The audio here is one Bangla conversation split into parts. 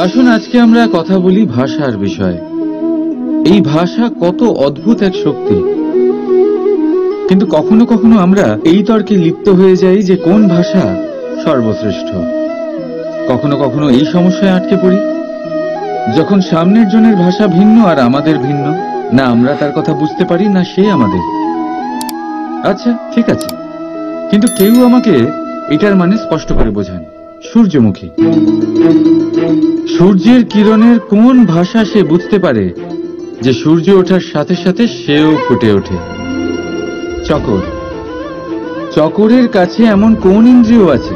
আসুন আজকে আমরা কথা বলি ভাষার বিষয়ে। এই ভাষা কত অদ্ভুত এক শক্তি, কিন্তু কখনো কখনো আমরা এই তর্কে লিপ্ত হয়ে যাই যে কোন ভাষা সর্বশ্রেষ্ঠ। কখনো কখনো এই সমস্যায় আটকে পড়ি, যখন সামনের জনের ভাষা ভিন্ন আর আমাদের ভিন্ন, না আমরা তার কথা বুঝতে পারি না সে আমাদের। আচ্ছা ঠিক আছে, কিন্তু কেউ আমাকে এটার মানে স্পষ্ট করে বোঝান। সূর্যমুখী, সূর্যের কিরণের কোন ভাষা সে বুঝতে পারে যে সূর্য ওঠার সাথে সাথে সেও ফুটে ওঠে? চকর, চকরের কাছে এমন কোন ইন্দ্রিয় আছে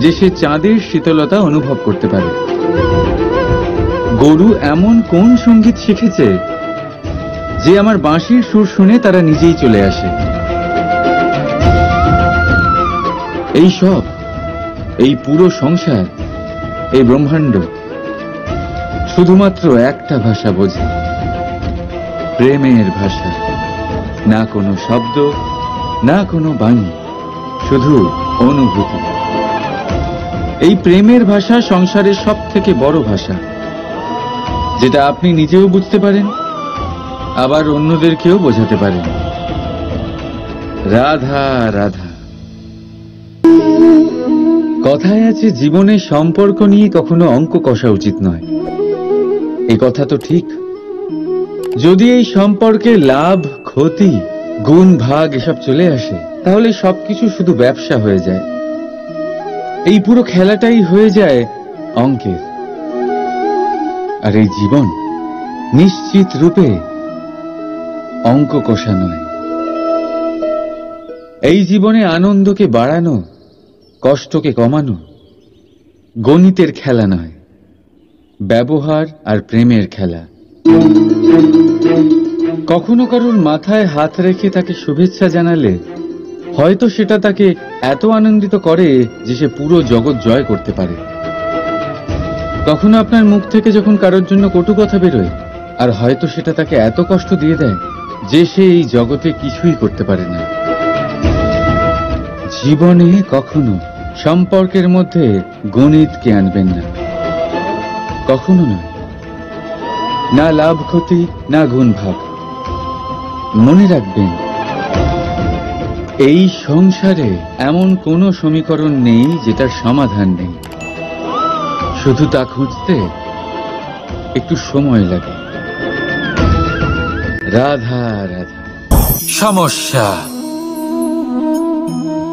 যে সে চাঁদের শীতলতা অনুভব করতে পারে? গরু এমন কোন সঙ্গীত শিখেছে যে আমার বাঁশির সুর শুনে তারা নিজেই চলে আসে? এই সব, এই পুরো সংসার, এই ব্রহ্মাণ্ড শুধুমাত্র একটা ভাষা বোঝে, প্রেমের ভাষা। না কোনো শব্দ, না কোনো বাণী, শুধু অনুভূতি। এই প্রেমের ভাষা সংসারের সব থেকে বড় ভাষা, যেটা আপনি নিজেও বুঝতে পারেন, আবার অন্যদেরকেও বোঝাতে পারেন। রাধা রাধা। কথায় আছে জীবনে সম্পর্ক নিয়ে কখনো অঙ্ক কষা উচিত নয়। এই কথা তো ঠিক। যদি এই সম্পর্কে লাভ, ক্ষতি, গুণ, ভাগ এসব চলে আসে, তাহলে সবকিছু শুধু ব্যবসা হয়ে যায়। এই পুরো খেলাটাই হয়ে যায় অঙ্কের। আর এই জীবন নিশ্চিত রূপে অঙ্ক কষা নয়। এই জীবনে আনন্দকে বাড়ানো, কষ্টকে কমানো গণিতের খেলা নয়, ব্যবহার আর প্রেমের খেলা। কখনো কারোর মাথায় হাত রেখে তাকে শুভেচ্ছা জানালে হয়তো সেটা তাকে এত আনন্দিত করে যে সে পুরো জগৎ জয় করতে পারে। কখনো আপনার মুখ থেকে যখন কারোর জন্য কটু কথা বেরোয়, আর হয়তো সেটা তাকে এত কষ্ট দিয়ে দেয় যে সে এই জগতে কিছুই করতে পারে না। জীবনে কখনো সম্পর্কের মধ্যে গণিতকে আনবেন না, কখনো না। না লাভ ক্ষতি, না গুণ ভাগ। মনে রাখবেন, এই সংসারে এমন কোনো সমীকরণ নেই যেটার সমাধান নেই, শুধু তা খুঁজতে একটু সময় লাগে। রাধা রাধা। সমস্যা।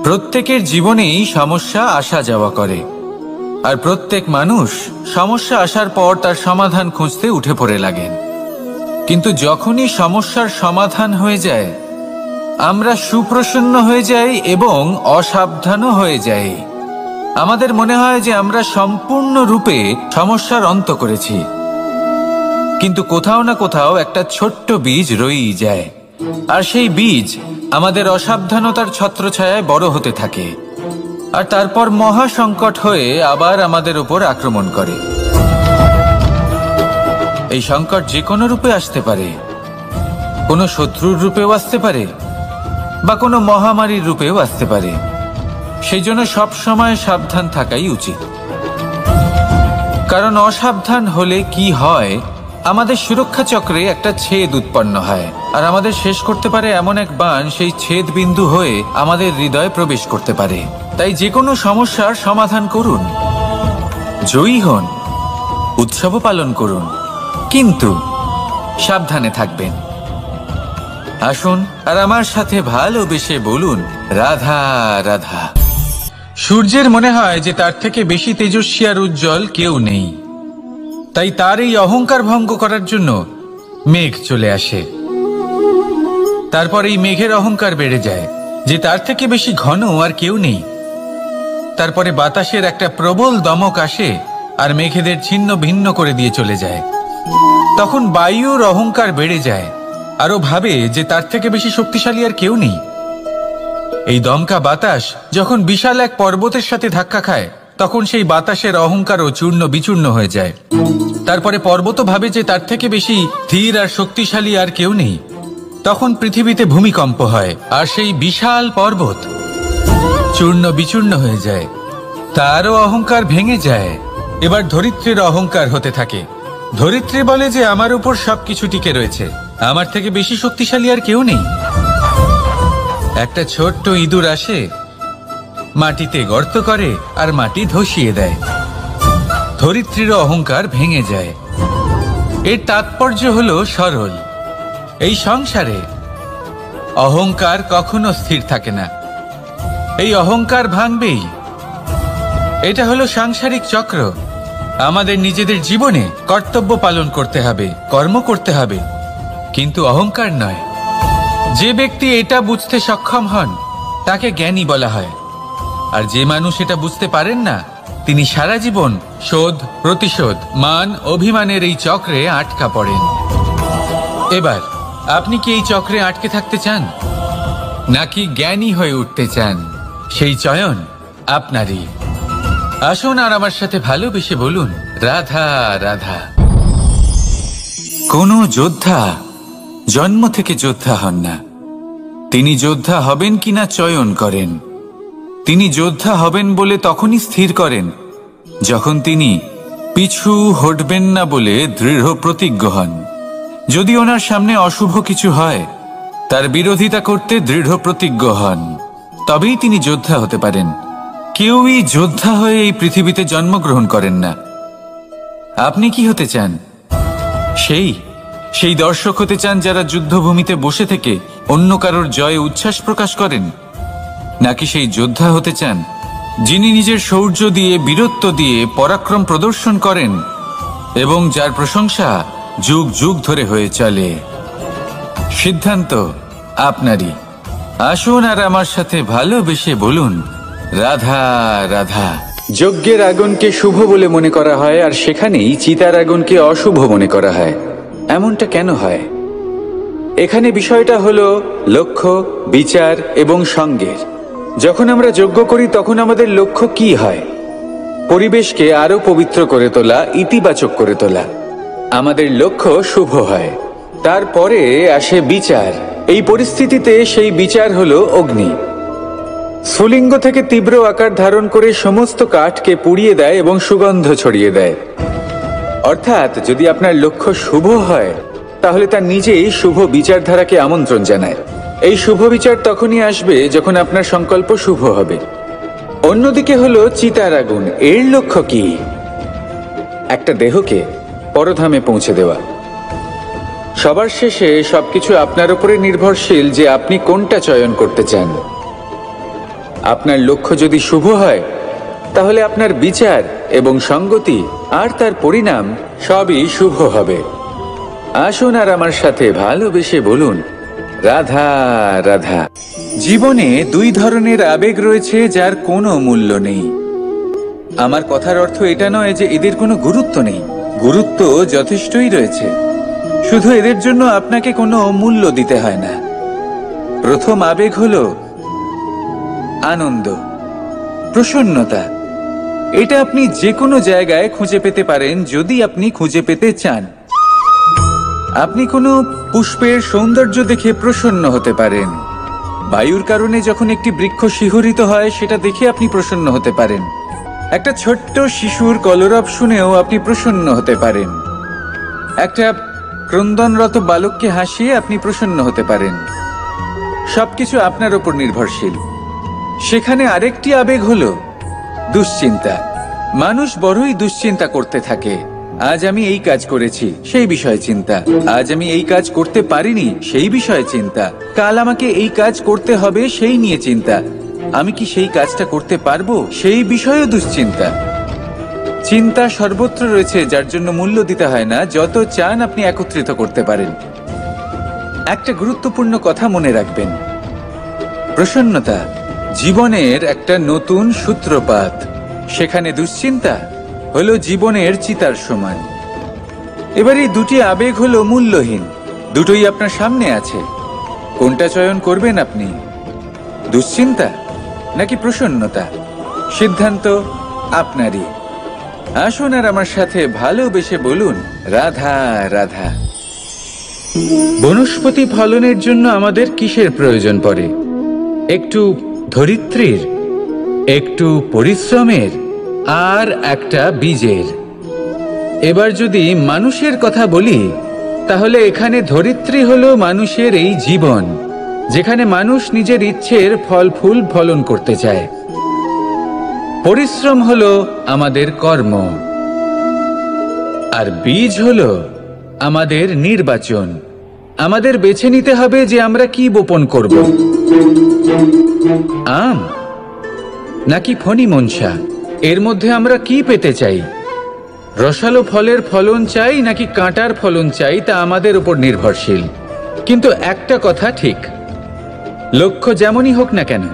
প্রত্যেকের জীবনেই সমস্যা আসা যাওয়া করে, আর প্রত্যেক মানুষ সমস্যা আসার পর তার সমাধান খুঁজতে উঠে পড়ে লাগেন। কিন্তু যখনই সমস্যার সমাধান হয়ে যায়, আমরা সুপ্রসন্ন হয়ে যাই এবং অসাবধানও হয়ে যাই। আমাদের মনে হয় যে আমরা সম্পূর্ণরূপে সমস্যার অন্ত করেছি, কিন্তু কোথাও না কোথাও একটা ছোট্ট বীজ রয়েই যায়, আর সেই বীজ আমাদের অসাবধানতার ছত্রছায়ায় বড় হতে থাকে, আর তারপর মহা সংকট হয়ে আবার আমাদের উপর আক্রমণ করে। এই সংকট যে কোনো রূপে আসতে পারে, কোনো শত্রুর রূপেও আসতে পারে, বা কোনো মহামারীর রূপেও আসতে পারে। সেই জন্য সবসময় সাবধান থাকাই উচিত, কারণ অসাবধান হলে কি হয়, আমাদের সুরক্ষা চক্রে একটা ছেদ উৎপন্ন হয়, আর আমাদের শেষ করতে পারে এমন এক বাণ সেই ছেদ বিন্দু হয়ে আমাদের হৃদয়ে প্রবেশ করতে পারে। তাই যে কোনো সমস্যার সমাধান করুন, জয়ী হন, উৎসব পালন করুন, কিন্তু সাবধানে থাকবেন। আসুন আর আমার সাথে ভালোবেসে বলুন রাধা রাধা। সূর্যের মনে হয় যে তার থেকে বেশি তেজস্বী আর উজ্জ্বল কেউ নেই, তাই তার এই অহংকার ভঙ্গ করার জন্য মেঘ চলে আসে। তারপর এই মেঘের অহংকার বেড়ে যায় যে তার থেকে বেশি ঘন আর কেউ নেই। তারপরে বাতাসের একটা প্রবল দমক আসে আর মেঘেদের ছিন্ন ভিন্ন করে দিয়ে চলে যায়। তখন বায়ুর অহংকার বেড়ে যায়, আরো ভাবে যে তার থেকে বেশি শক্তিশালী আর কেউ নেই। এই দমকা বাতাস যখন বিশাল এক পর্বতের সাথে ধাক্কা খায়, তখন সেই বাতাসের অহংকারও চূর্ণ বিচূর্ণ হয়ে যায়। তারপরে পর্বত ভাবে যে তার থেকে বেশি ধীর আর শক্তিশালী আর কেউ নেই। তখন পৃথিবীতে ভূমিকম্প হয়, আর সেই বিশাল পর্বত চূর্ণ বিচূর্ণ হয়ে যায়, তারও অহংকার ভেঙে যায়, এবার ধরিত্রীর অহংকার হতে থাকে। ধরিত্রী বলে যে আমার উপর সবকিছু টিকে রয়েছে, আমার থেকে বেশি শক্তিশালী আর কেউ নেই। একটা ছোট্ট ইঁদুর আসে, মাটিতে গর্ত করে আর মাটি ধসিয়ে দেয়। ধরিত্রীর অহংকার ভেঙে যায়। এর তাৎপর্য হলো সরল, এই সংসারে অহংকার কখনো স্থির থাকে না, এই অহংকার ভাঙবেই। এটা হলো সাংসারিক চক্র। আমাদের নিজেদের জীবনে কর্তব্য পালন করতে হবে, কর্ম করতে হবে, কিন্তু অহংকার নয়। যে ব্যক্তি এটা বুঝতে সক্ষম হন তাকে জ্ঞানী বলা হয়, আর যে মানুষ এটা বুঝতে পারেন না তিনি সারা জীবন শোধ প্রতিশোধ মান অভিমানের এই চক্রে আটকা পড়েন। এবার আপনি কি এই চক্রে আটকে থাকতে চান, নাকি জ্ঞানী হয়ে উঠতে চান? সেই চয়ন আপনারই। আসুন আর আমার সাথে ভালোবেসে বলুন, রাধা রাধা। কোনো যোদ্ধা জন্ম থেকে যোদ্ধা হন না, তিনি যোদ্ধা হবেন কিনা চয়ন করেন। তিনি যোদ্ধা হবেন বলে তখনই স্থির করেন যখন তিনি পিছু হটবেন না বলে দৃঢ় প্রতিজ্ঞ হন। যদি ওনার সামনে অশুভ কিছু হয়, তার বিরোধিতা করতে দৃঢ় প্রতিজ্ঞ হন, তবেই তিনি যোদ্ধা হতে পারেন। কেউই যোদ্ধা হয়ে এই পৃথিবীতে জন্মগ্রহণ করেন না। আপনি কি হতে চান? সেই দর্শক হতে চান যারা যুদ্ধভূমিতে বসে থেকে অন্য কারোর জয়ে উচ্ছ্বাস প্রকাশ করেন, নাকি সেই যোদ্ধা হতে চান যিনি নিজের শৌর্য দিয়ে বীরত্ব দিয়ে পরাক্রম প্রদর্শন করেন এবং যার প্রশংসা যুগ যুগ ধরে হয়ে চলে? সিদ্ধান্ত আপনারই। আসুন আর আমার সাথে ভালোবেসে বলুন, রাধা রাধা। যজ্ঞের আগুনকে শুভ বলে মনে করা হয়, আর সেখানেই চিতার আগুনকে অশুভ মনে করা হয়। এমনটা কেন হয়? এখানে বিষয়টা হলো লক্ষ্য, বিচার এবং সঙ্গের। যখন আমরা যজ্ঞ করি তখন আমাদের লক্ষ্য কি হয়? পরিবেশকে আরো পবিত্র করে তোলা, ইতিবাচক করে তোলা। আমাদের লক্ষ্য শুভ হয়। তারপরে আসে বিচার। এই পরিস্থিতিতে সেই বিচার হলো অগ্নি। স্ফুলিঙ্গ থেকে তীব্র আকার ধারণ করে সমস্ত কাঠকে পুড়িয়ে দেয় এবং সুগন্ধ ছড়িয়ে দেয়। অর্থাৎ যদি আপনার লক্ষ্য শুভ হয় তাহলে তা নিজেই শুভ বিচারধারাকে আমন্ত্রণ জানায়। এই শুভ বিচার তখনই আসবে যখন আপনার সংকল্প শুভ হবে। অন্যদিকে হলো চিতার আগুন। এর লক্ষ্য কি? একটা দেহকে পরধামে পৌঁছে দেওয়া। সবার শেষে সবকিছু আপনার উপরে নির্ভরশীল যে আপনি কোনটা চয়ন করতে চান। আপনার লক্ষ্য যদি শুভ হয় তাহলে আপনার বিচার এবং সঙ্গতি আর তার পরিণাম সবই শুভ হবে। আসুন আর আমার সাথে ভালোবেসে বলুন, রাধা রাধা। জীবনে দুই ধরনের আবেগ রয়েছে যার কোনো মূল্য নেই। আমার কথার অর্থ এটা নয় যে এদের কোনো গুরুত্ব নেই। গুরুত্ব যথেষ্টই রয়েছে, শুধু এদের জন্য আপনাকে কোনো মূল্য দিতে হয় না। প্রথম আবেগ হলো আনন্দ, প্রসন্নতা। এটা আপনি যে কোনো জায়গায় খুঁজে পেতে পারেন যদি আপনি খুঁজে পেতে চান। আপনি কোনো পুষ্পের সৌন্দর্য দেখে প্রসন্ন হতে পারেন। বায়ুর কারণে যখন একটি বৃক্ষ শিহরিত হয় সেটা দেখে আপনি প্রসন্ন হতে পারেন। একটা ছোট্ট শিশুর কলরব শুনেও আপনি প্রসন্ন হতে পারেন। একটা ক্রন্দনরত বালককে হাসিয়ে আপনি প্রসন্ন হতে পারেন। সবকিছু আপনার উপর নির্ভরশীল। সেখানে আরেকটি আবেগ হলো দুশ্চিন্তা। মানুষ বড়ই দুশ্চিন্তা করতে থাকে। আজ আমি এই কাজ করেছি, সেই বিষয়ে চিন্তা। আজ আমি এই কাজ করতে পারিনি, সেই বিষয়ে চিন্তা। কাল আমাকে এই কাজ করতে হবে, সেই নিয়ে চিন্তা। আমি কি সেই কাজটা করতে পারবো, সেই বিষয়েও দুশ্চিন্তা। চিন্তা সর্বত্র রয়েছে, যার জন্য মূল্য দিতে হয় না। যত চান আপনি একত্রিত করতে পারেন। একটা গুরুত্বপূর্ণ কথা মনে রাখবেন, প্রসন্নতা জীবনের একটা নতুন সূত্রপাত। সেখানে দুশ্চিন্তা হলো জীবনের চিতার সমান। এবার এই দুটি আবেগ হলো মূল্যহীন। দুটোই আপনার সামনে আছে। কোনটা চয়ন করবেন আপনি? দুশ্চিন্তা নাকি প্রসন্নতা? সিদ্ধান্ত আপনারই। আসুন আর আমার সাথে ভালোবেসে বলুন, রাধা রাধা। বনস্পতি ফলনের জন্য আমাদের কিসের প্রয়োজন পড়ে? একটু ধরিত্রীর, একটু পরিশ্রমের, আর একটা বীজের। এবার যদি মানুষের কথা বলি, তাহলে এখানে ধরিত্রী হলো মানুষের এই জীবন, যেখানে মানুষ নিজের ইচ্ছের ফল ফুল ফলন করতে চায়। পরিশ্রম হলো আমাদের কর্ম, আর বীজ হলো আমাদের নির্বাচন। আমাদের বেছে নিতে হবে যে আমরা কি বপন করব, আম নাকি ফণি মনসা। এর মধ্যে আমরা কি পেতে চাই? রসালো ফলের ফলন চাই নাকি কাঁটার ফলন চাই, তা আমাদের উপর নির্ভরশীল। কিন্তু একটা কথা ঠিক, লক্ষ্য যেমনই হোক না কেন,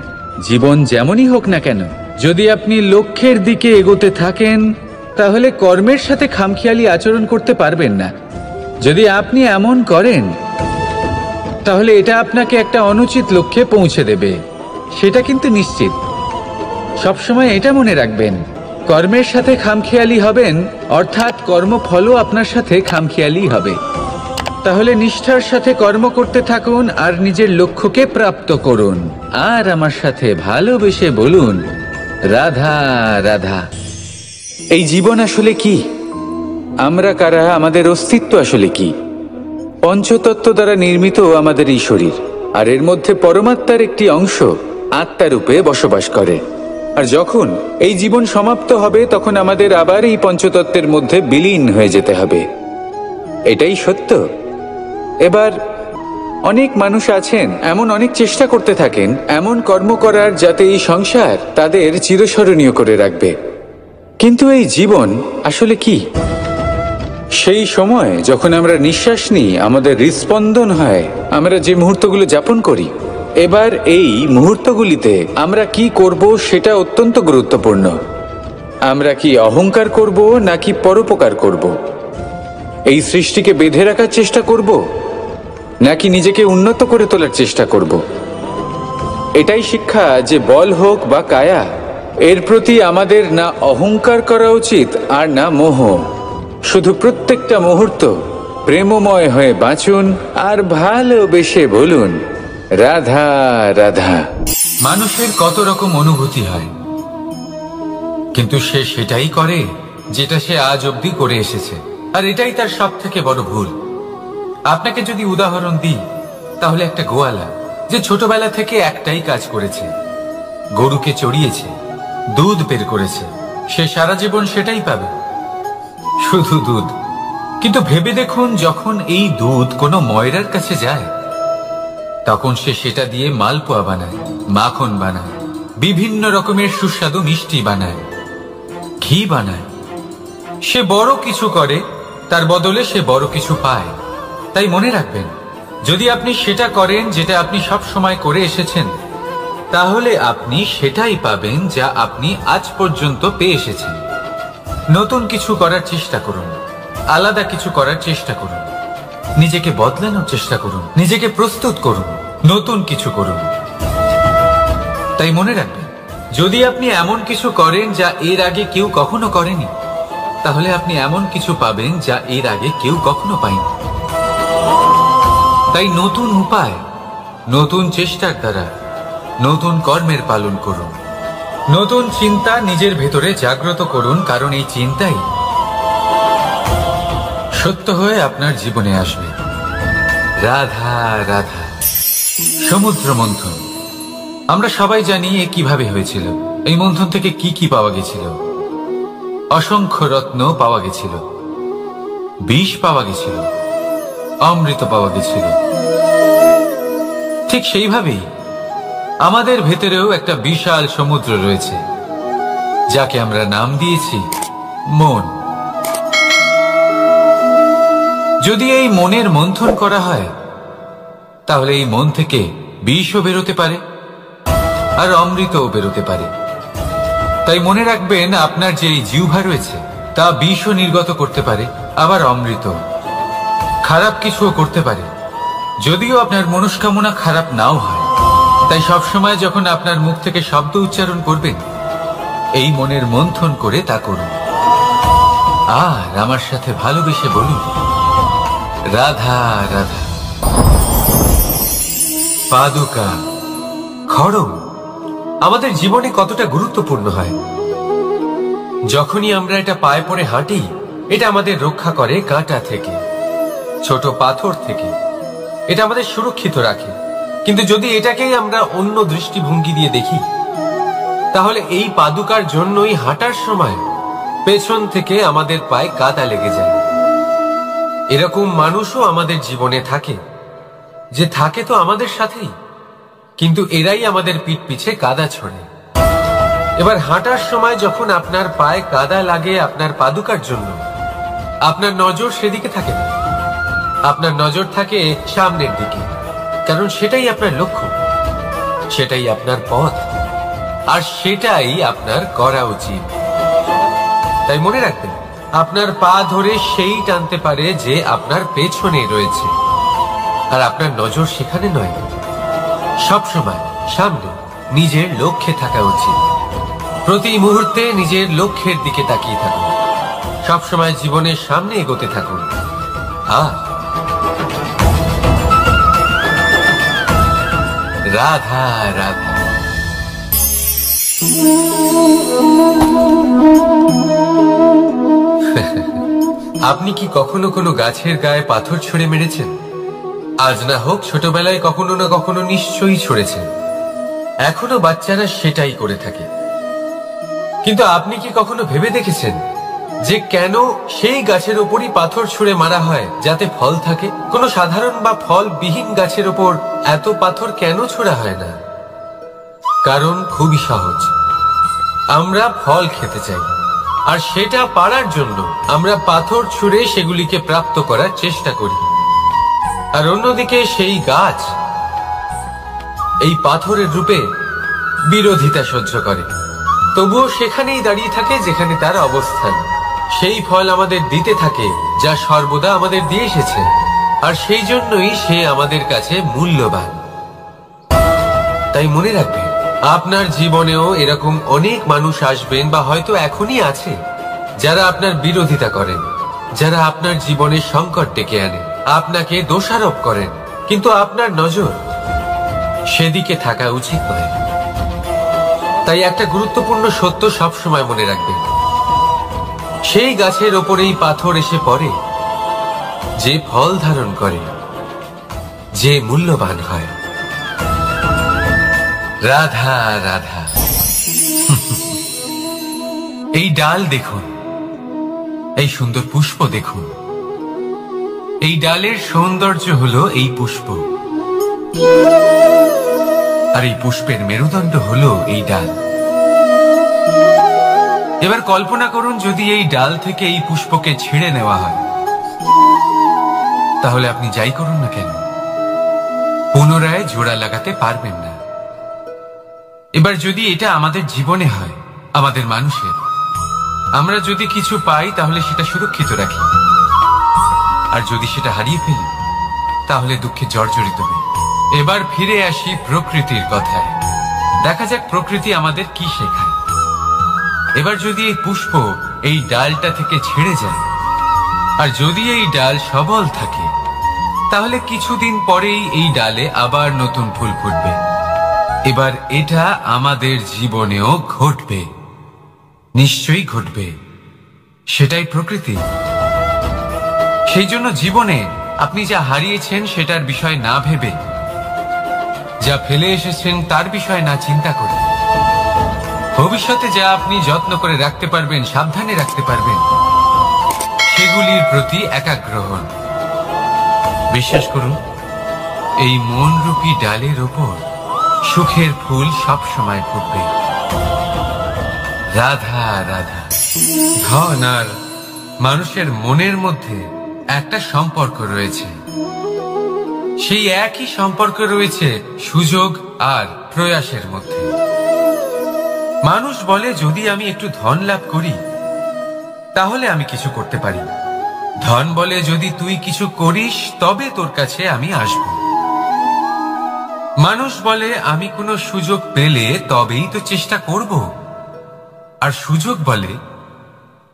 জীবন যেমনই হোক না কেন, যদি আপনি লক্ষ্যের দিকে এগোতে থাকেন, তাহলে কর্মের সাথে খামখেয়ালি আচরণ করতে পারবেন না। যদি আপনি এমন করেন, তাহলে এটা আপনাকে একটা অনুচিত লক্ষ্যে পৌঁছে দেবে, সেটা কিন্তু নিশ্চিত। সবসময় এটা মনে রাখবেন, কর্মের সাথে খামখেয়ালি হবেন, অর্থাৎ কর্মফলও আপনার সাথে খামখেয়ালি হবে। তাহলে নিষ্ঠার সাথে কর্ম করতে থাকুন আর নিজের লক্ষ্যকে প্রাপ্ত করুন। আর আমার সাথে ভালোবেসে বলুন, রাধা রাধা। এই জীবন আসলে কি? আমরা কারা? আমাদের অস্তিত্ব আসলে কি? পঞ্চতত্ত্ব দ্বারা নির্মিত আমাদের এই শরীর, আর এর মধ্যে পরমাত্মার একটি অংশ আত্মারূপে বসবাস করে। আর যখন এই জীবন সমাপ্ত হবে, তখন আমাদের আবার এই পঞ্চতত্ত্বের মধ্যে বিলীন হয়ে যেতে হবে। এটাই সত্য। এবার অনেক মানুষ আছেন, এমন অনেক চেষ্টা করতে থাকেন এমন কর্ম করার যাতে এই সংসার তাদের চিরস্মরণীয় করে রাখবে। কিন্তু এই জীবন আসলে কি? সেই সময় যখন আমরা নিঃশ্বাস নিই, আমাদের হৃৎস্পন্দন হয়, আমরা যে মুহূর্তগুলো যাপন করি, এবার এই মুহূর্তগুলিতে আমরা কি করব সেটা অত্যন্ত গুরুত্বপূর্ণ। আমরা কি অহংকার করব নাকি পরোপকার করব? এই সৃষ্টিকে বেঁধে রাখার চেষ্টা করব নাকি নিজেকে উন্নত করে তোলার চেষ্টা করব? এটাই শিক্ষা যে বল হোক বা কায়া, এর প্রতি আমাদের না অহংকার করা উচিত আর না মোহ। শুধু প্রত্যেকটা মুহূর্ত প্রেমময় হয়ে বাঁচুন আর ভালোবেসে বলুন, রাধা রাধা। মানুষের কত রকম অনুভূতি হয়, কিন্তু সে সেটাই করে যেটা সে আজ অবধি করে এসেছে, আর এটাই তার সব থেকে বড় ভুল। আপনাকে যদি উদাহরণ দিই, তাহলে একটা গোয়ালা যে ছোটবেলা থেকে একটাই কাজ করেছে, গরুকে চড়িয়েছে, দুধ বের করেছে, সে সারা জীবন সেটাই পাবে, শুধু দুধ। কিন্তু ভেবে দেখুন, যখন এই দুধ কোনো ময়রার কাছে যায়, তখন সে সেটা দিয়ে মালপোয়া বানায়, মাখন বানায়, বিভিন্ন রকমের সুস্বাদু মিষ্টি বানায়, ঘি বানায়। সে বড় কিছু করে, তার বদলে সে বড় কিছু পায়। তাই মনে রাখবেন, যদি আপনি সেটা করেন যেটা আপনি সব সময় করে এসেছেন, তাহলে আপনি সেটাই পাবেন যা আপনি আজ পর্যন্ত পেয়ে এসেছেন। নতুন কিছু করার চেষ্টা করুন, আলাদা কিছু করার চেষ্টা করুন, নিজেকে বদলানোর চেষ্টা করুন, নিজেকে প্রস্তুত করুন, নতুন কিছু করুন। তাই মনে রাখবেন, যদি আপনি এমন কিছু করেন যা এর আগে কেউ কখনো করেনি, তাহলে আপনি এমন কিছু পাবেন যা এর আগে কেউ কখনো পায়নি। তাই নতুন উপায়, নতুন চেষ্টার দ্বারা নতুন কর্মের পালন করুন। নতুন চিন্তা নিজের ভেতরে জাগ্রত করুন, কারণ এই চিন্তাই সত্য হয়ে আপনার জীবনে আসবে। রাধা রাধা। সমুদ্র মন্থন, আমরা সবাই জানি এ কিভাবে হয়েছিল। এই মন্থন থেকে কি কি পাওয়া গেছিল? অসংখ্য রত্ন পাওয়া গেছিল, বিষ পাওয়া গেছিল, অমৃত পাওয়া গেছিল। ঠিক সেইভাবেই আমাদের ভেতরেও একটা বিশাল সমুদ্র রয়েছে, যাকে আমরা নাম দিয়েছি মন। যদি এই মনের মন্থন করা হয়, তাহলে এই মন থেকে বিষও বেরোতে পারে আর অমৃতও বেরোতে পারে। তাই মনে রাখবেন, আপনার যে এই জিহ্বা রয়েছে তা বিষও নির্গত করতে পারে, আবার অমৃত। খারাপ কিছুও করতে পারে, যদিও আপনার মনস্কামনা খারাপ নাও হয়। তাই সবসময় যখন আপনার মুখ থেকে শব্দ উচ্চারণ করবেন, এই মনের মন্থন করে তা করুন। আর আমার সাথে ভালোবেসে বলুন, রাধা রাধা। পাদুকা, খড়ম আমাদের জীবনে কতটা গুরুত্বপূর্ণ হয়। যখনই আমরা এটা পায়ে পড়ে হাঁটি, এটা আমাদের রক্ষা করে কাঁটা থেকে, ছোট পাথর থেকে। এটা আমাদের সুরক্ষিত রাখে। কিন্তু যদি এটাকেই আমরা অন্য দৃষ্টিভঙ্গি দিয়ে দেখি, তাহলে এই পাদুকার জন্যই হাঁটার সময় পেছন থেকে আমাদের পায়ে কাদা লেগে যায়। এরকম মানুষও আমাদের জীবনে থাকে, যে থাকে তো আমাদের সাথেই, কিন্তু এরাই আমাদের পিঠ পিছে কাদা ছড়ে। এবার হাঁটার সময় যখন আপনার পায়ে কাদা লাগে আপনার পাদুকার জন্য, আপনার নজর সেদিকে থাকে না, আপনার নজর থাকে সামনের দিকে, কারণ সেটাই আপনার লক্ষ্য, সেটাই আপনার পথ, আর সেটাই আপনার করা উচিত। তাই মনে রাখবেন, আপনার পা ধরে সেই টানতে পারে যে আপনার পেছনে রয়েছে, আর আপনার নজর সেখানে নয়। সবসময় সামনে নিজের লক্ষ্যে থাকা উচিত। প্রতি মুহূর্তে নিজের লক্ষ্যের দিকে তাকিয়ে থাকুন, সবসময় জীবনের সামনে এগোতে থাকুন। আর রাধা রাধা। আপনি কি কখনো কোনো গাছের গায়ে পাথর ছুঁড়ে মেরেছেন? আজ না হোক ছোটবেলায় কখনো না কখনো নিশ্চয়ই ছুঁড়েছেন। এখনো বাচ্চারা সেটাই করে থাকে। কিন্তু আপনি কি কখনো ভেবে দেখেছেন যে কেন সেই গাছের ওপরই পাথর ছুঁড়ে মারা হয় যাতে ফল থাকে? কোনো সাধারণ বা ফলবিহীন গাছের ওপর এত পাথর কেন ছোড়া হয় না? কারণ খুবই সহজ, আমরা ফল খেতে চাই, আর সেটা পারার জন্য আমরা পাথর ছুঁড়ে সেগুলিকে প্রাপ্ত করার চেষ্টা করি। আর অন্যদিকে সেই গাছ এই পাথরের রূপে বিরোধিতা সহ্য করে, তবুও সেখানেই দাঁড়িয়ে থাকে যেখানে তার অবস্থান। সেই ফল আমাদের দিতে থাকে যা সর্বদা আমাদের দিয়ে এসেছে, আর সেই জন্যই সে আমাদের কাছে মূল্যবান। তাই মনে রাখবেন, আপনার জীবনেও এরকম অনেক মানুষ আসবেন বা হয়তো এখনই আছে, যারা আপনার বিরোধিতা করেন, যারা আপনার জীবনে সংকট ডেকে আনেন, আপনাকে দোষারোপ করেন, কিন্তু আপনার নজর সেদিকে থাকা উচিত নয়। তাই একটা গুরুত্বপূর্ণ সত্য সবসময় মনে রাখবেন, সেই গাছের ওপরেই পাথর এসে পড়ে যে ফল ধারণ করে, যে মূল্যবান হয়। রাধা রাধা। এই ডাল দেখুন, এই সুন্দর পুষ্প দেখুন। এই ডালের সৌন্দর্য হলো এই পুষ্প, আর এই পুষ্পের মেরুদণ্ড হলো এই ডাল। এবার কল্পনা করুন, যদি এই ডাল থেকে এই পুষ্পকে ছিঁড়ে নেওয়া হয়, তাহলে আপনি যাই করুন না কেন পুনরায় জোড়া লাগাতে পারবেন না। এবার যদি এটা আমাদের জীবনে হয়, আমাদের মানুষের, আমরা যদি কিছু পাই তাহলে সেটা সুরক্ষিত রাখি, আর যদি সেটা হারিয়ে ফেলি তাহলে দুঃখে জর্জরিত হই। এবার ফিরে আসি প্রকৃতির কথায়। দেখা যাক প্রকৃতি আমাদের কি শেখায়। এবার যদি এই পুষ্প এই ডালটা থেকে ছেড়ে যায়, আর যদি এই ডাল সবল থাকে, তাহলে কিছুদিন পরেই এই ডালে আবার নতুন ফুল ফুটবে। এবার এটা আমাদের জীবনেও ঘটবে, নিশ্চয়ই ঘটবে। সেটাই প্রকৃতি। সেই জন্য জীবনে আপনি যা হারিয়েছেন সেটার বিষয় না ভেবে, যা ফেলে এসেছেন তার বিষয় না চিন্তা করে, ভবিষ্যতে যা আপনি যত্ন করে রাখতে পারবেন, সাবধানে রাখতে পারবেন, সেগুলির প্রতি একাগ্র হন। বিশ্বাস করুন, এই মনরূপী ডালের ওপর সুখের ফুল সব সময় ফুটবে। রাধা রাধা। ধন আর মানুষের মনের মধ্যে একটা সম্পর্ক রয়েছে। সেই একই সম্পর্ক রয়েছে সুযোগ আর প্রয়াসের মধ্যে। মানুষ বলে, যদি আমি একটু ধন লাভ করি তাহলে আমি কিছু করতে পারি। ধন বলে, যদি তুই কিছু করিস তবে তোর কাছে আমি আসব। মানুষ বলে, আমি কোনো সুযোগ পেলে তবেই তো চেষ্টা করব। আর সুযোগ বলে,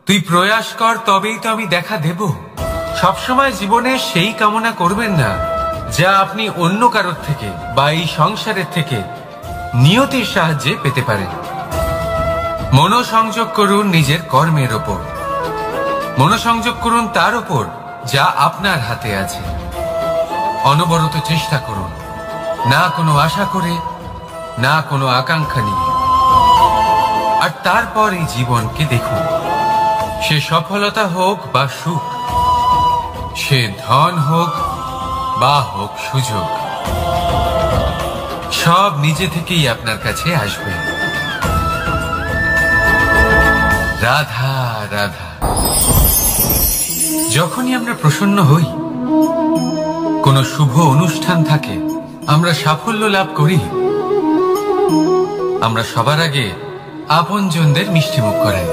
তুই প্রয়াস কর তবেই তো আমি দেখা দেব। সবসময় জীবনে সেই কামনা করবেন না যা আপনি অন্য কারোর থেকে বা এই সংসারের থেকে নিয়তির সাহায্যে পেতে পারেন। মনোসংযোগ করুন নিজের কর্মের ওপর, মনোসংযোগ করুন তার ওপর যা আপনার হাতে আছে। অনবরত চেষ্টা করুন, না কোনো আশা করে, না কোনো আকাঙ্ক্ষা নিয়ে। আর তারপর এই জীবনকে দেখুন, সে সফলতা হোক বা সুখ, সে ধন হোক বা হোক সুযোগ, সব নিজে থেকেই আপনার কাছে আসবে। রাধা রাধা। যখনই আমরা প্রসন্ন হই, কোনো শুভ অনুষ্ঠান থাকে, আমরা সাফল্য লাভ করি, আমরা সবার আগে আপনজনদের মিষ্টিমুখ করাই।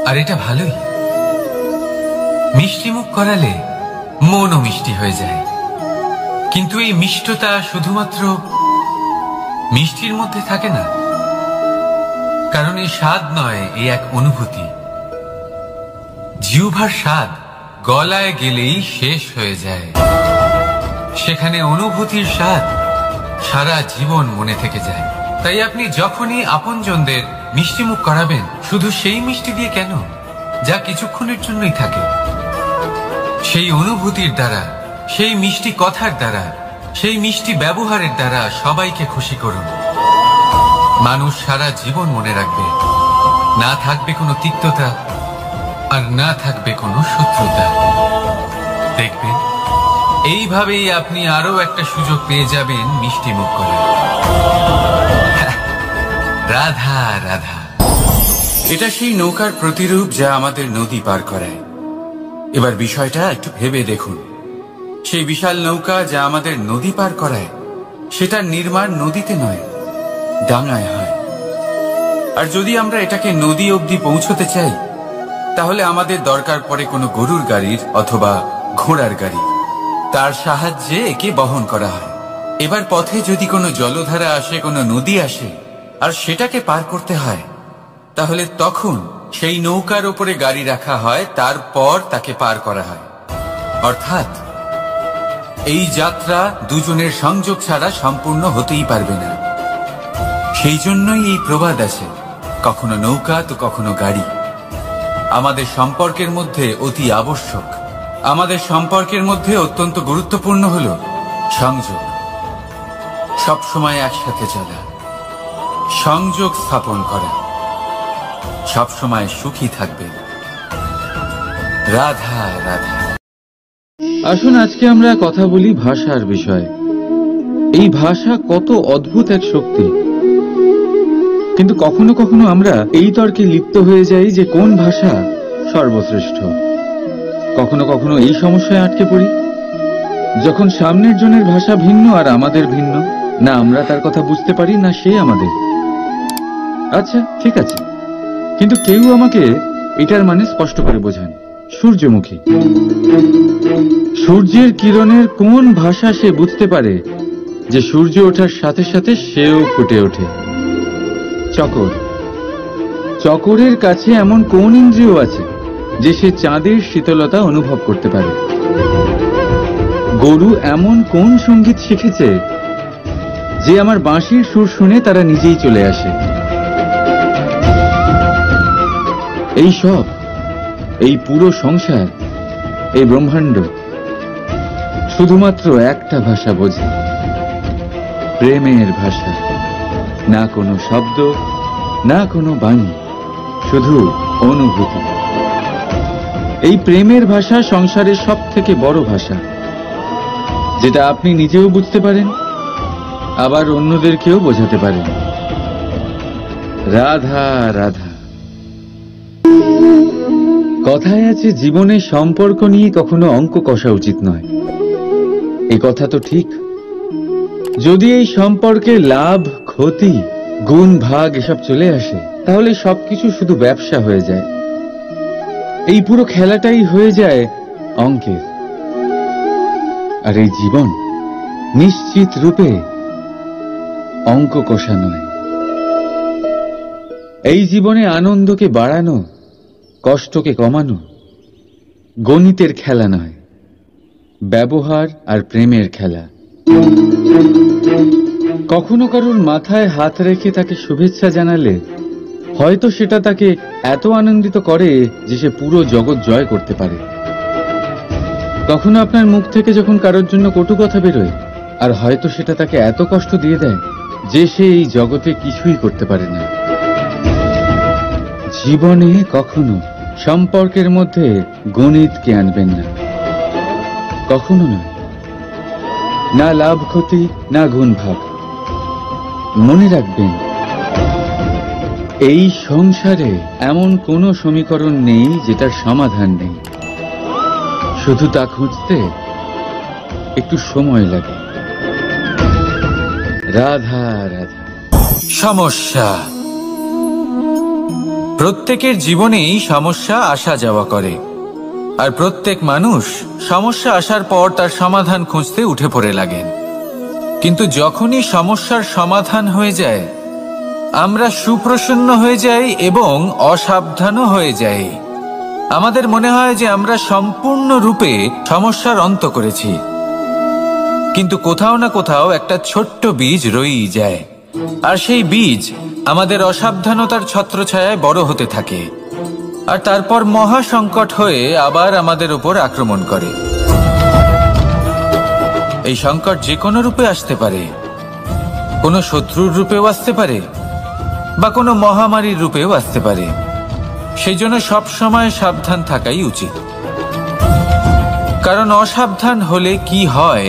আর এটা ভালোই, মিষ্টিমুখ করালে মনও মিষ্টি হয়ে যায়। কিন্তু এই মিষ্টতা শুধুমাত্র মিষ্টির মধ্যে থাকে না, কারণ এই স্বাদ নয়, এই এক অনুভূতি। জিহ্বার স্বাদ গলায় গেলেই শেষ হয়ে যায়, সেখানে অনুভূতির স্বাদ সারা জীবন মনে থেকে যায়। তাই আপনি যখনই আপনজনদের মিষ্টিমুখ করাবেন, শুধু সেই মিষ্টি দিয়ে কেন, যা কিছুক্ষণের জন্যই থাকে, সেই অনুভূতির দ্বারা, সেই মিষ্টি কথার দ্বারা, সেই মিষ্টি ব্যবহারের দ্বারা সবাইকে খুশি করুন। মানুষ সারা জীবন মনে রাখবে, না থাকবে কোনো তিক্ততা, আর না থাকবে কোনো শত্রুতা। দেখবেন এইভাবেই আপনি আরো একটা সুযোগ পেয়ে যাবেন মিষ্টি মুখ করার। রাধা রাধা। এটা সেই নৌকার প্রতিরূপ যা আমাদের নদী পার করায়। এবার বিষয়টা একটু ভেবে দেখুন, সেই বিশাল নৌকা যা আমাদের নদী পার করায়, সেটার নির্মাণ নদীতে নয়, ডাঙায় হয়। আর যদি আমরা এটাকে নদী অবধি পৌঁছতে চাই, তাহলে আমাদের দরকার পড়ে কোনো গরুর গাড়ির অথবা ঘোড়ার গাড়ি, তার সাহায্যে একে বহন করা হয়। এবার পথে যদি কোনো জলধারা আসে, কোনো নদী আসে, আর সেটাকে পার করতে হয়, তাহলে তখন সেই নৌকার উপরে গাড়ি রাখা হয়, তারপর তাকে পার করা হয়। অর্থাৎ এই যাত্রা দুজনের সংযোগ ছাড়া সম্পূর্ণ হতেই পারবে না। সেই জন্যই এই প্রবাদ আছে, কখনো নৌকা তো কখনো গাড়ি। আমাদের সম্পর্কের মধ্যে অতি আবশ্যক, আমাদের সম্পর্কের মধ্যে অত্যন্ত গুরুত্বপূর্ণ হল সংযোগ। সবসময় একসাথে চলা, সংযোগ স্থাপন করা, সবসময় সুখী থাকবে। রাধা রাধা। আসুন আজকে আমরা কথা বলি ভাষার বিষয়ে। এই ভাষা কত অদ্ভুত এক শক্তি, কিন্তু কখনো কখনো আমরা এই তর্কে লিপ্ত হয়ে যাই যে কোন ভাষা সর্বশ্রেষ্ঠ। কখনো কখনো এই সমস্যায় আটকে পড়ি, যখন সামনের জনের ভাষা ভিন্ন আর আমাদের ভিন্ন, না আমরা তার কথা বুঝতে পারি, না সে আমাদের। আচ্ছা ঠিক আছে, কিন্তু কেউ আমাকে এটার মানে স্পষ্ট করে বোঝান। সূর্যমুখী, সূর্যের কিরণের কোন ভাষা সে বুঝতে পারে যে সূর্য ওঠার সাথে সাথে সেও ফুটে ওঠে? চকর, চকরের কাছে এমন কোন ইন্দ্রিয় আছে যে সে চাঁদের শীতলতা অনুভব করতে পারে? গরু এমন কোন সঙ্গীত শিখেছে যে আমার বাঁশির সুর শুনে তারা নিজেই চলে আসে? এই সব, এই পুরো সংসার, এই ব্রহ্মাণ্ড শুধুমাত্র একটা ভাষা বোঝে, প্রেমের ভাষা। না কোনো শব্দ, না কোনো বাণী, শুধু অনুভূতি। এই প্রেমের ভাষা সংসারের সব থেকে বড় ভাষা, যেটা আপনি নিজেও বুঝতে পারেন, আবার অন্যদেরকেও বোঝাতে পারেন। রাধা রাধা। কথায় আছে, জীবনে সম্পর্ক নিয়ে কখনো অঙ্ক কষা উচিত নয়। এ কথা তো ঠিক। যদি এই সম্পর্কে লাভ, ক্ষতি, গুণ, ভাগ এসব চলে আসে, তাহলে সবকিছু শুধু ব্যবসা হয়ে যায়। এই পুরো খেলাটাই হয়ে যায় অঙ্কের। আর এই জীবন নিশ্চিত রূপে অঙ্ক কষা নয়। এই জীবনে আনন্দকে বাড়ানো, কষ্টকে কমানো গণিতের খেলা নয়, ব্যবহার আর প্রেমের খেলা। কখনো কারোর মাথায় হাত রেখে তাকে শুভেচ্ছা জানালে হয়তো সেটা তাকে এত আনন্দিত করে যে সে পুরো জগৎ জয় করতে পারে। কখনো আপনার মুখ থেকে যখন কারোর জন্য কটু কথা বেরোয়, আর হয়তো সেটা তাকে এত কষ্ট দিয়ে দেয় যে সে এই জগতে কিছুই করতে পারে না। জীবনে কখনো সম্পর্কের মধ্যে গণিতকে আনবেন না, কখনো না, না লাভ ক্ষতি না গুণ ভাগ। মনে রাখবেন, এই সংসারে এমন কোনো সমীকরণ নেই যেটার সমাধান নেই, শুধু তা খুঁজতে একটু সময় লাগে। রাধা রাধা। সমস্যা। প্রত্যেকের জীবনেই সমস্যা আসা যাওয়া করে, আর প্রত্যেক মানুষ সমস্যা আসার পর তার সমাধান খুঁজতে উঠে পড়ে লাগেন। কিন্তু যখনই সমস্যার সমাধান হয়ে যায়, আমরা সুপ্রসন্ন হয়ে যাই এবং অসাবধানও হয়ে যাই। আমাদের মনে হয় যে আমরা সম্পূর্ণরূপে সমস্যার অন্ত করেছি, কিন্তু কোথাও না কোথাও একটা ছোট্ট বীজ রয়েই যায়, আর সেই বীজ আমাদের অসাবধানতার ছত্রছায়ায় বড় হতে থাকে, আর তারপর মহা সংকট হয়ে আবার আমাদের উপর আক্রমণ করে। এই সংকট যে কোনো রূপে আসতে পারে, কোনো শত্রুর রূপেও আসতে পারে, বা কোনো মহামারীর রূপেও আসতে পারে। সেই জন্য সবসময় সাবধান থাকাই উচিত, কারণ অসাবধান হলে কি হয়,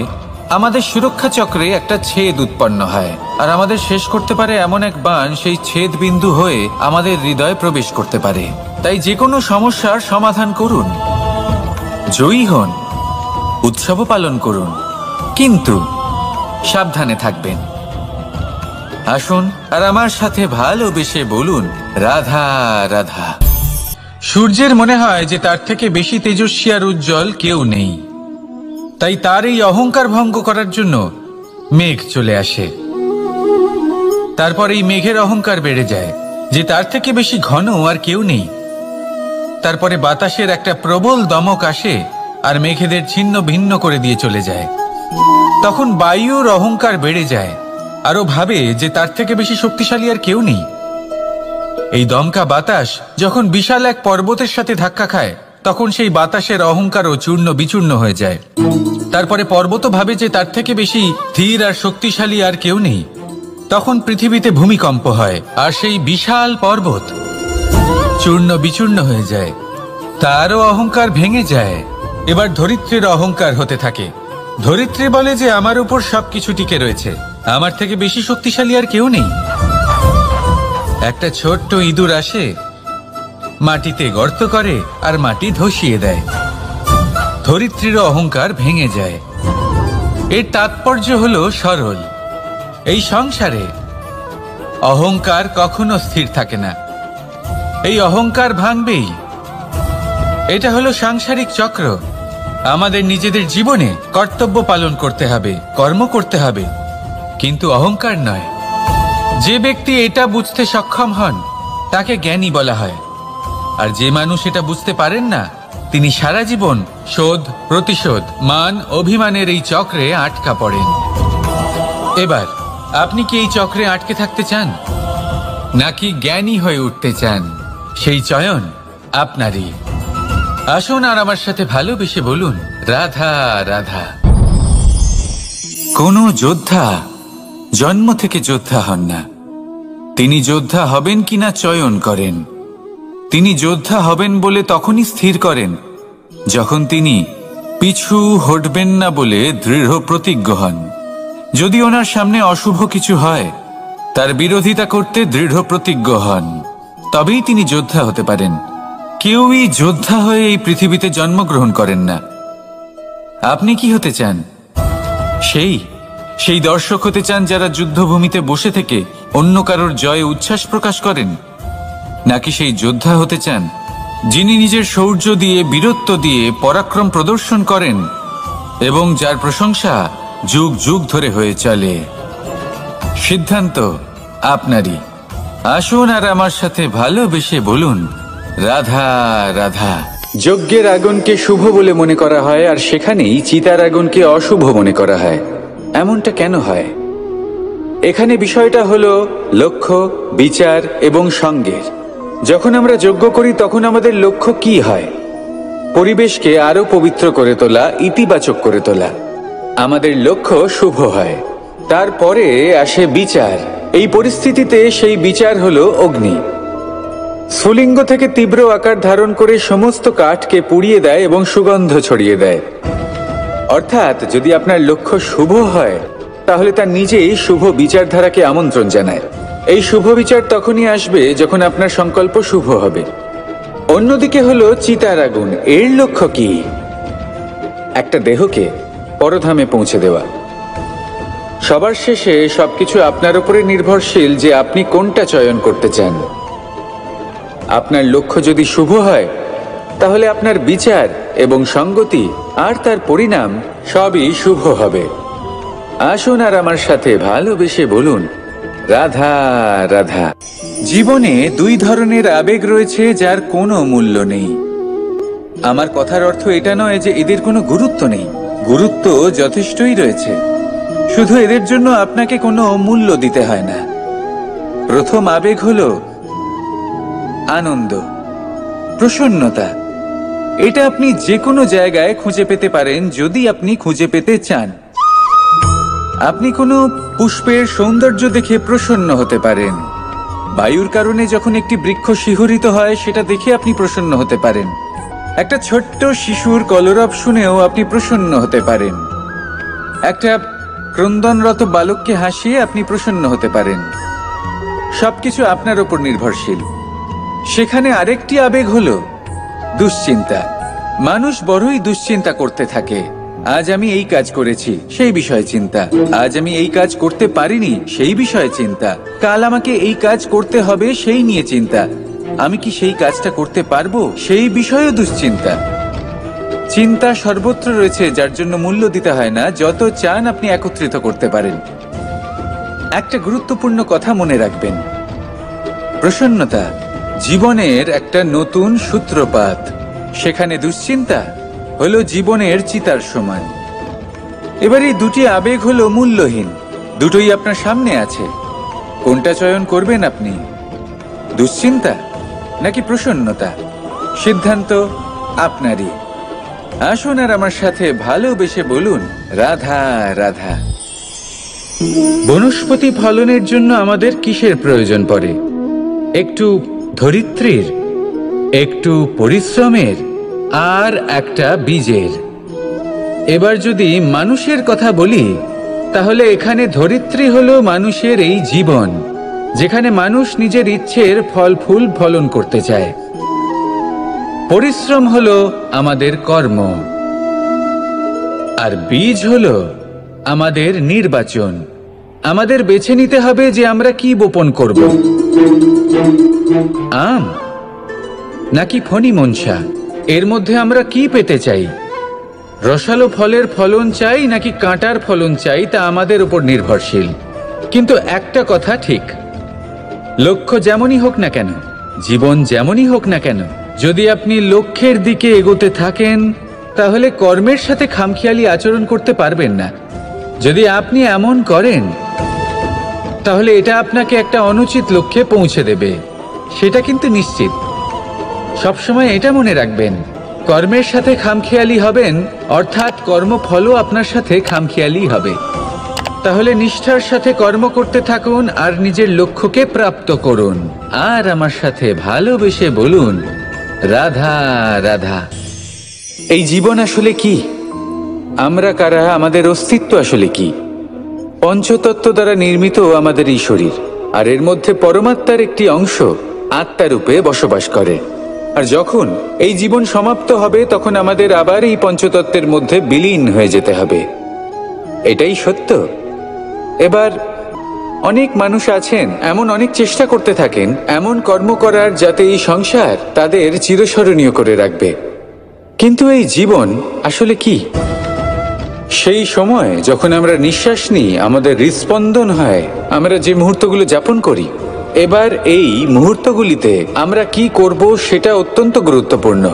আমাদের সুরক্ষা চক্রে একটা ছেদ উৎপন্ন হয়, আর আমাদের শেষ করতে পারে এমন এক বাণ সেই ছেদ বিন্দু হয়ে আমাদের হৃদয়ে প্রবেশ করতে পারে। তাই যে কোনো সমস্যার সমাধান করুন, জয়ী হন, উৎসব পালন করুন, কিন্তু সাবধানে থাকবেন। আসুন আর আমার সাথে ভালোবেসে বলুন, রাধা রাধা। সূর্যের মনে হয় যে তার থেকে বেশি তেজস্বী আর উজ্জ্বল কেউ নেই, তাই তার এই অহংকার ভঙ্গ করার জন্য মেঘ চলে আসে। তারপর এই মেঘের অহংকার বেড়ে যায় যে তার থেকে বেশি ঘন আর কেউ নেই। তারপরে বাতাসের একটা প্রবল দমক আসে আর মেঘেদের ছিন্ন ভিন্ন করে দিয়ে চলে যায়। তখন বায়ুর অহংকার বেড়ে যায়, আরো ভাবে যে তার থেকে বেশি শক্তিশালী আর কেউ নেই। এই দমকা বাতাস যখন বিশাল এক পর্বতের সাথে ধাক্কা খায়, তখন সেই বাতাসের অহংকারও চূর্ণ বিচূর্ণ হয়ে যায়। তারপরে পর্বত ভাবে যে তার থেকে বেশি ধীর আর শক্তিশালী আর কেউ নেই। তখন পৃথিবীতে ভূমিকম্প হয়, আর সেই বিশাল পর্বত চূর্ণ বিচূর্ণ হয়ে যায়, তারও অহংকার ভেঙে যায়। এবার ধরিত্রীর অহংকার হতে থাকে। ধরিত্রী বলে যে আমার উপর সবকিছু টিকে রয়েছে, আমার থেকে বেশি শক্তিশালী আর কেউ নেই। একটা ছোট্ট ইঁদুর আসে, মাটিতে গর্ত করে আর মাটি ধসিয়ে দেয়। ধরিত্রীর অহংকার ভেঙে যায়। এর তাৎপর্য হলো সরল, এই সংসারে অহংকার কখনো স্থির থাকে না, এই অহংকার ভাঙবেই। এটা হলো সাংসারিক চক্র। আমাদের নিজেদের জীবনে কর্তব্য পালন করতে হবে, কর্ম করতে হবে, কিন্তু অহংকার নয়। যে ব্যক্তি এটা বুঝতে সক্ষম হন তাকে জ্ঞানী বলা হয়, আর যে মানুষ এটা বুঝতে পারেন না তিনি সারা জীবন শোধ প্রতিশোধ মান অভিমানের এই চক্রে আটকা পড়েন। এবার আপনি কি এই চক্রে আটকে থাকতে চান, নাকি জ্ঞানী হয়ে উঠতে চান? সেই চয়ন আপনারই। আসুন আর আমার সাথে ভালোবেসে বলুন, রাধা রাধা। কোন যোদ্ধা জন্ম থেকে যোদ্ধা হন না, তিনি যোদ্ধা হবেন কিনা চয়ন করেন। তিনি যোদ্ধা হবেন বলে তখনই স্থির করেন যখন তিনি পিছু হটবেন না বলে দৃঢ় প্রতিজ্ঞ হন। যদি ওনার সামনে অশুভ কিছু হয়, তার বিরোধিতা করতে দৃঢ় প্রতিজ্ঞ হন, তবেই তিনি যোদ্ধা হতে পারেন। কেউই যোদ্ধা হয়ে এই পৃথিবীতে জন্মগ্রহণ করেন না। আপনি কি হতে চান? সেই দর্শক হতে চান যারা যুদ্ধভূমিতে বসে থেকে অন্য কারোর জয়ে উচ্ছ্বাস প্রকাশ করেন, নাকি সেই যোদ্ধা হতে চান যিনি নিজের শৌর্য দিয়ে, বীরত্ব দিয়ে পরাক্রম প্রদর্শন করেন এবং যার প্রশংসা যুগ যুগ ধরে হয়ে চলে? সিদ্ধান্ত আপনারই। আসুন আর আমার সাথে ভালোবেসে বলুন, রাধা রাধা। যজ্ঞের আগুনকে শুভ বলে মনে করা হয়, আর সেখানেই চিতার আগুনকে অশুভ মনে করা হয়। এমনটা কেন হয়? এখানে বিষয়টা হলো লক্ষ্য, বিচার এবং সঙ্গের। যখন আমরা যজ্ঞ করি তখন আমাদের লক্ষ্য কি হয়? পরিবেশকে আরো পবিত্র করে তোলা, ইতিবাচক করে তোলা। আমাদের লক্ষ্য শুভ হয়। তারপরে আসে বিচার। এই পরিস্থিতিতে সেই বিচার হলো অগ্নি। স্ফুলিঙ্গ থেকে তীব্র আকার ধারণ করে সমস্ত কাঠকে পুড়িয়ে দেয় এবং সুগন্ধ ছড়িয়ে দেয়। অর্থাৎ যদি আপনার লক্ষ্য শুভ হয় তাহলে তা নিজেই শুভ বিচারধারাকে আমন্ত্রণ জানায়। এই শুভ বিচার তখনই আসবে যখন আপনার সংকল্প শুভ হবে। অন্যদিকে হলো চিতার আগুন। এর লক্ষ্য কি? একটা দেহকে পরধামে পৌঁছে দেওয়া। সবার শেষে সবকিছু আপনার উপরে নির্ভরশীল যে আপনি কোনটা চয়ন করতে চান। আপনার লক্ষ্য যদি শুভ হয় তাহলে আপনার বিচার এবং সঙ্গতি আর তার পরিণাম সবই শুভ হবে। আসুন আর আমার সাথে ভালোবেসে বলুন, রাধা রাধা। জীবনে দুই ধরনের আবেগ রয়েছে যার কোনো মূল্য নেই। আমার কথার অর্থ এটা নয় যে এদের কোনো গুরুত্ব নেই। গুরুত্ব যথেষ্টই রয়েছে, শুধু এদের জন্য আপনাকে কোনো মূল্য দিতে হয় না। প্রথম আবেগ হলো আনন্দ, প্রসন্নতা। এটা আপনি যে কোনো জায়গায় খুঁজে পেতে পারেন যদি আপনি খুঁজে পেতে চান। আপনি কোনো পুষ্পের সৌন্দর্য দেখে প্রসন্ন হতে পারেন। বায়ুর কারণে যখন একটি বৃক্ষ শিহরিত হয় সেটা দেখে আপনি প্রসন্ন হতে পারেন। একটা ছোট্ট শিশুর কলরব শুনেও আপনি প্রসন্ন হতে পারেন। একটা ক্রন্দনরত বালককে হাসিয়ে আপনি প্রসন্ন হতে পারেন। সবকিছু আপনার উপর নির্ভরশীল। সেখানে আরেকটি আবেগ হলো দুশ্চিন্তা। মানুষ বড়ই দুশ্চিন্তা করতে থাকে। আজ আমি এই কাজ করেছি, সেই বিষয়ে চিন্তা। আজ আমি এই কাজ করতে পারিনি, সেই বিষয়ে চিন্তা। কাল আমাকে এই কাজ করতে হবে, সেই নিয়ে চিন্তা। আমি কি সেই কাজটা করতে পারবো, সেই বিষয়েও দুশ্চিন্তা। চিন্তা সর্বত্র রয়েছে, যার জন্য মূল্য দিতে হয় না। যত চান আপনি একত্রিত করতে পারেন। একটা গুরুত্বপূর্ণ কথা মনে রাখবেন, প্রসন্নতা জীবনের একটা নতুন সূত্রপাত। সেখানে দুশ্চিন্তা হলো জীবনের চিতার সমান। এবার এই দুটি আবেগ হলো মূল্যহীন। দুটোই আপনার সামনে আছে। কোনটা চয়ন করবেন আপনি? দুশ্চিন্তা নাকি প্রসন্নতা? সিদ্ধান্ত আপনারই। আসুন আর আমার সাথে ভালোবেসে বলুন, রাধা রাধা। বনস্পতি ফলনের জন্য আমাদের কিসের প্রয়োজন পড়ে? একটু ধরিত্রীর, একটু পরিশ্রমের, আর একটা বীজের। এবার যদি মানুষের কথা বলি তাহলে এখানে ধরিত্রী হলো মানুষের এই জীবন, যেখানে মানুষ নিজের ইচ্ছের ফল ফুল ফলন করতে চায়। পরিশ্রম হলো আমাদের কর্ম, আর বীজ হলো আমাদের নির্বাচন। আমাদের বেছে নিতে হবে যে আমরা কি বপন করব, আম নাকি ফণি মনসা। এর মধ্যে আমরা কি পেতে চাই? রসালো ফলের ফলন চাই নাকি কাঁটার ফলন চাই, তা আমাদের উপর নির্ভরশীল। কিন্তু একটা কথা ঠিক, লক্ষ্য যেমনই হোক না কেন, জীবন যেমনই হোক না কেন, যদি আপনি লক্ষ্যের দিকে এগোতে থাকেন তাহলে কর্মের সাথে খামখেয়ালি আচরণ করতে পারবেন না। যদি আপনি এমন করেন তাহলে এটা আপনাকে একটা অনুচিত লক্ষ্যে পৌঁছে দেবে, সেটা কিন্তু নিশ্চিত। সবসময় এটা মনে রাখবেন, কর্মের সাথে খামখেয়ালি হবেন অর্থাৎ কর্মফলও আপনার সাথে খামখেয়ালি হবে। তাহলে নিষ্ঠার সাথে কর্ম করতে থাকুন আর নিজের লক্ষ্যকে প্রাপ্ত করুন। আর আমার সাথে ভালোবেসে বলুন, রাধা রাধা। এই জীবন আসলে কি? আমরা কারা? আমাদের অস্তিত্ব আসলে কি? পঞ্চতত্ত্ব দ্বারা নির্মিত আমাদের এই শরীর, আর এর মধ্যে পরমাত্মার একটি অংশ আত্মারূপে বসবাস করে। আর যখন এই জীবন সমাপ্ত হবে তখন আমাদের আবার এই পঞ্চতত্ত্বের মধ্যে বিলীন হয়ে যেতে হবে। এটাই সত্য। এবার অনেক মানুষ আছেন এমন অনেক চেষ্টা করতে থাকেন এমন কর্ম করার যাতে এই সংসার তাদের চিরস্মরণীয় করে রাখবে। কিন্তু এই জীবন আসলে কি? সেই সময় যখন আমরা নিঃশ্বাস নিই, আমাদের হৃৎস্পন্দন হয়, আমরা যে মুহূর্তগুলো যাপন করি, এবার এই মুহূর্তগুলিতে আমরা কি করব সেটা অত্যন্ত গুরুত্বপূর্ণ।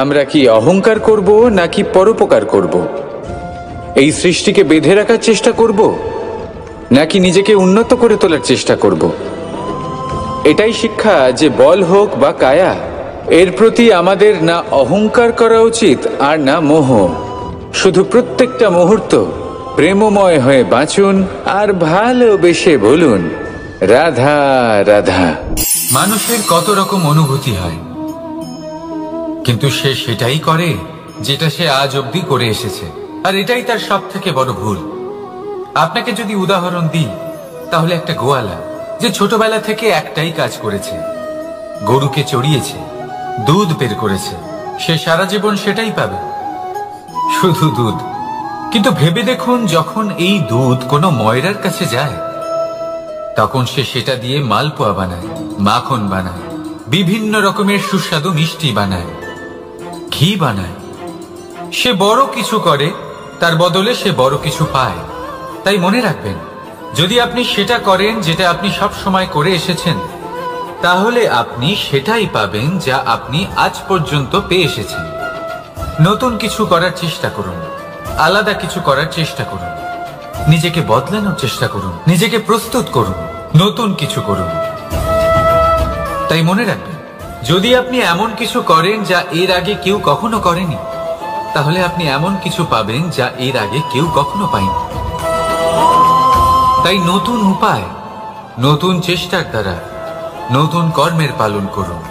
আমরা কি অহংকার করব নাকি পরোপকার করব? এই সৃষ্টিকে বেঁধে রাখার চেষ্টা করব নাকি নিজেকে উন্নত করে তোলার চেষ্টা করব? এটাই শিক্ষা যে বল হোক বা কায়া, এর প্রতি আমাদের না অহংকার করা উচিত আর না মোহ। শুধু প্রত্যেকটা মুহূর্ত প্রেমময় হয়ে বাঁচুন আর ভালোবেসে বলুন রাধা রাধা। মানুষের কত রকম অনুভূতি হয়, কিন্তু সে সেটাই করে যেটা সে আজ অবধি করে এসেছে, আর এটাই তার সব থেকে বড় ভুল। আপনাকে যদি উদাহরণ দিই, তাহলে একটা গোয়ালা যে ছোটবেলা থেকে একটাই কাজ করেছে, গরুকে চড়িয়েছে, দুধ বের করেছে, সে সারা জীবন সেটাই পাবে, শুধু দুধ। কিন্তু ভেবে দেখুন, যখন এই দুধ কোনো ময়রার কাছে যায়, তখন সে সেটা দিয়ে মালপোয়া বানায়, মাখন বানায়, বিভিন্ন রকমের সুস্বাদু মিষ্টি বানায়, ঘি বানায়। সে বড় কিছু করে, তার বদলে সে বড় কিছু পায়। তাই মনে রাখবেন, যদি আপনি সেটা করেন যেটা আপনি সব সময় করে এসেছেন, তাহলে আপনি সেটাই পাবেন যা আপনি আজ পর্যন্ত পেয়ে এসেছেন। নতুন কিছু করার চেষ্টা করুন, আলাদা কিছু করার চেষ্টা করুন, নিজেকে বদলানোর চেষ্টা করুন, নিজেকে প্রস্তুত করুন, নতুন কিছু করুন। তাই মনে রাখবেন, যদি আপনি এমন কিছু করেন যা এর আগে কেউ কখনো করেনি, তাহলে আপনি এমন কিছু পাবেন যা এর আগে কেউ কখনো পায়নি। তাই নতুন উপায়, নতুন চেষ্টার দ্বারা নতুন কর্মের পালন করুন।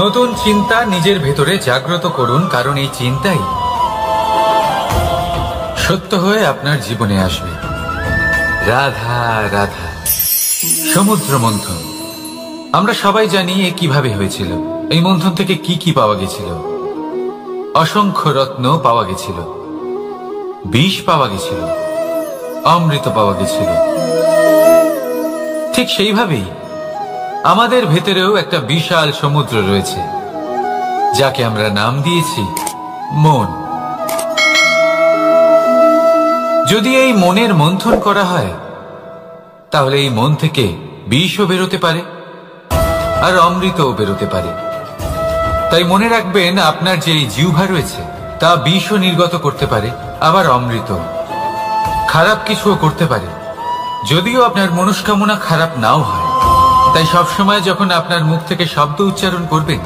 নতুন চিন্তা নিজের ভেতরে জাগ্রত করুন, কারণ এই চিন্তাই সত্য হয়ে আপনার জীবনে আসবে। রাধা রাধা। সমুদ্র মন্থন, আমরা সবাই জানি এ কিভাবে হয়েছিল। এই মন্থন থেকে কি কি পাওয়া গেছিল? অসংখ্য রত্ন পাওয়া গেছিল, বিষ পাওয়া গেছিল, অমৃত পাওয়া গেছিল। ঠিক সেইভাবেই আমাদের ভেতরেও একটা বিশাল সমুদ্র রয়েছে, যাকে আমরা নাম দিয়েছি মন। যদি এই মনের মন্থন করা হয়, তাহলে এই মন থেকে বিষও বেরোতে পারে আর অমৃতও বেরোতে পারে। তাই মনে রাখবেন, আপনার যে জিহ্বা রয়েছে তা বিষও নির্গত করতে পারে, আবার অমৃত। খারাপ কিছুও করতে পারে, যদিও আপনার মনস্কামনা খারাপ নাও হয়। তাই সবসময় যখন আপনার মুখ থেকে শব্দ উচ্চারণ করবেন,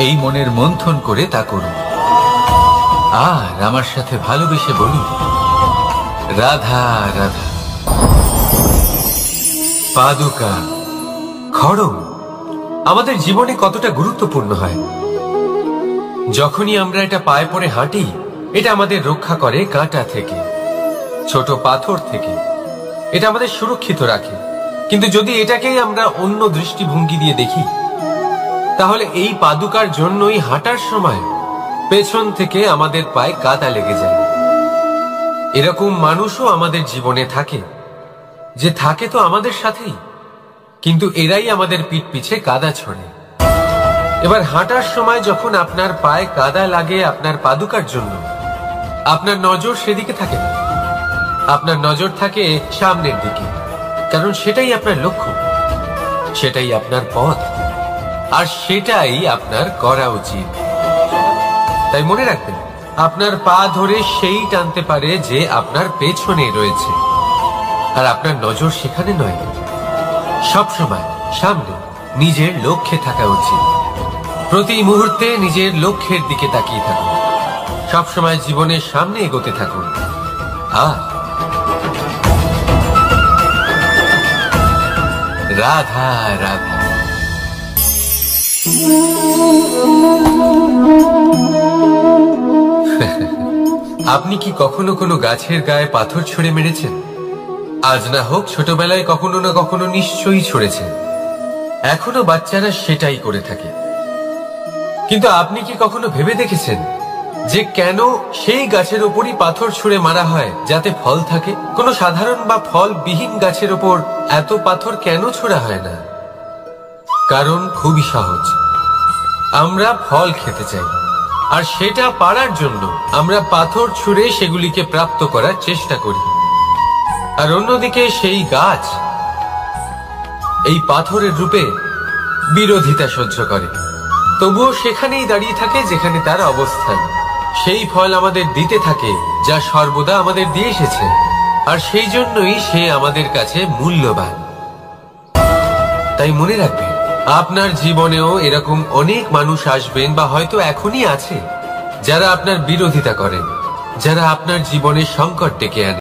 এই মনের মন্থন করে তা করুন, আর আমার সাথে ভালোবেসে বলুন রাধা রাধা। পাদুকা, খড়ম আমাদের জীবনে কতটা গুরুত্বপূর্ণ হয়। যখনই আমরা এটা পায়ে পড়ে হাঁটি, এটা আমাদের রক্ষা করে কাঁটা থেকে, ছোট পাথর থেকে। এটা আমাদের সুরক্ষিত রাখে। কিন্তু যদি এটাকেই আমরা অন্য দৃষ্টিভঙ্গি দিয়ে দেখি, তাহলে এই পাদুকার জন্যই হাঁটার সময় পেছন থেকে আমাদের পায়ে কাদা লেগে যায়। এরকম মানুষও আমাদের জীবনে থাকে, যে থাকে তো আমাদের সাথেই, কিন্তু এরাই আমাদের পিঠ পিছে কাদা ছড়ে। এবার হাঁটার সময় যখন আপনার পায়ে কাদা লাগে আপনার পাদুকার জন্য, আপনার নজর সেদিকে থাকে না, আপনার নজর থাকে সামনের দিকে, কারণ সেটাই আপনার লক্ষ্য, সেটাই আপনার পথ, আর সেটাই আপনার করা উচিত। তাই মনে রাখবেন, আপনার পা ধরে সেই টানতে পারে যে আপনার পেছনে রয়েছে, আর আপনার নজর সেখানে নয়। সবসময় সামনে নিজের লক্ষ্যে থাকা উচিত। প্রতি মুহূর্তে নিজের লক্ষ্যের দিকে তাকিয়ে থাকুন, সবসময় জীবনের সামনে এগোতে থাকুন। আর রাধা রাধা। আপনি কি কখনো কোনো গাছের গায়ে পাথর ছুঁড়ে মেরেছেন? আজ না হোক ছোটবেলায় কখনো না কখনো নিশ্চয়ই ছুঁড়েছেন। এখনো বাচ্চারা সেটাই করে থাকে। কিন্তু আপনি কি কখনো ভেবে দেখেছেন যে কেন সেই গাছের ওপরই পাথর ছুঁড়ে মারা হয় যাতে ফল থাকে? কোনো সাধারণ বা ফল বিহীন গাছের ওপর এত পাথর কেন ছোড়া হয় না? কারণ খুবই সহজ, আমরা ফল খেতে চাই, আর সেটা পারার জন্য আমরা পাথর ছুঁড়ে সেগুলিকে প্রাপ্ত করার চেষ্টা করি। আর অন্যদিকে সেই গাছ এই পাথরের রূপে বিরোধিতা সহ্য করে, তবুও সেখানেই দাঁড়িয়ে থাকে যেখানে তার অবস্থান। সেই ফল আমাদের দিতে থাকে যা সর্বদা আমাদের দিয়ে এসেছে। আর সেই জন্যই সে আমাদের কাছে মূল্যবান। তাই মনে রাখবেন, আপনার জীবনেও এরকম অনেক মানুষ আসবেন বা হয়তো এখনই আছে, যারা আপনার বিরোধিতা করেন, যারা আপনার জীবনে সংকট ডেকে আনে।